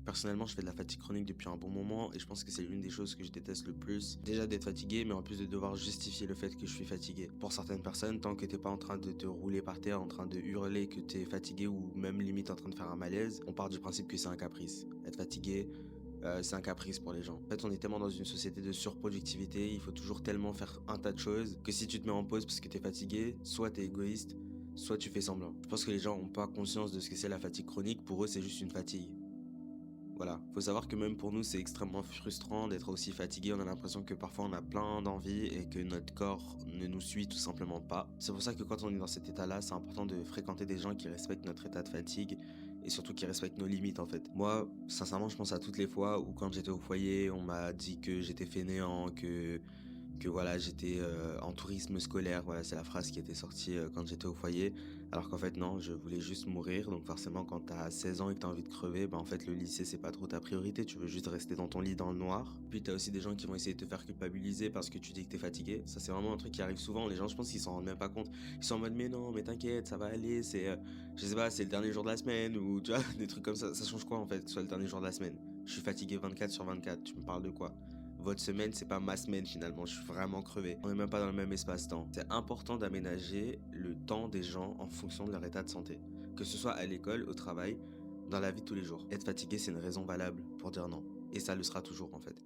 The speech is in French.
Personnellement, je fais de la fatigue chronique depuis un bon moment et je pense que c'est l'une des choses que je déteste le plus. Déjà d'être fatigué, mais en plus de devoir justifier le fait que je suis fatigué. Pour certaines personnes, tant que t'es pas en train de te rouler par terre, en train de hurler que t'es fatigué ou même limite en train de faire un malaise, on part du principe que c'est un caprice. Être fatigué, c'est un caprice pour les gens. En fait, on est tellement dans une société de surproductivité, il faut toujours tellement faire un tas de choses que si tu te mets en pause parce que t'es fatigué, soit t'es égoïste, soit tu fais semblant. Je pense que les gens ont pas conscience de ce que c'est la fatigue chronique, pour eux c'est juste une fatigue. Voilà, faut savoir que même pour nous, c'est extrêmement frustrant d'être aussi fatigué. On a l'impression que parfois on a plein d'envies et que notre corps ne nous suit tout simplement pas. C'est pour ça que quand on est dans cet état-là, c'est important de fréquenter des gens qui respectent notre état de fatigue et surtout qui respectent nos limites en fait. Moi, sincèrement, je pense à toutes les fois où quand j'étais au foyer, on m'a dit que j'étais fainéant, que voilà, j'étais en tourisme scolaire, voilà, c'est la phrase qui était sortie quand j'étais au foyer, alors qu'en fait non, je voulais juste mourir. Donc forcément, quand t'as 16 ans et que t'as envie de crever, bah en fait le lycée c'est pas trop ta priorité, tu veux juste rester dans ton lit dans le noir. Puis t'as aussi des gens qui vont essayer de te faire culpabiliser parce que tu dis que t'es fatigué. Ça c'est vraiment un truc qui arrive souvent, les gens je pense qu'ils s'en rendent même pas compte. Ils sont en mode mais non, mais t'inquiète, ça va aller, c'est je sais pas, c'est le dernier jour de la semaine ou tu vois, des trucs comme ça change quoi en fait, que ce soit le dernier jour de la semaine. Je suis fatigué 24 sur 24, tu me parles de quoi? Votre semaine, c'est pas ma semaine finalement, je suis vraiment crevé. On est même pas dans le même espace-temps. C'est important d'aménager le temps des gens en fonction de leur état de santé. Que ce soit à l'école, au travail, dans la vie de tous les jours. Être fatigué, c'est une raison valable pour dire non. Et ça le sera toujours en fait.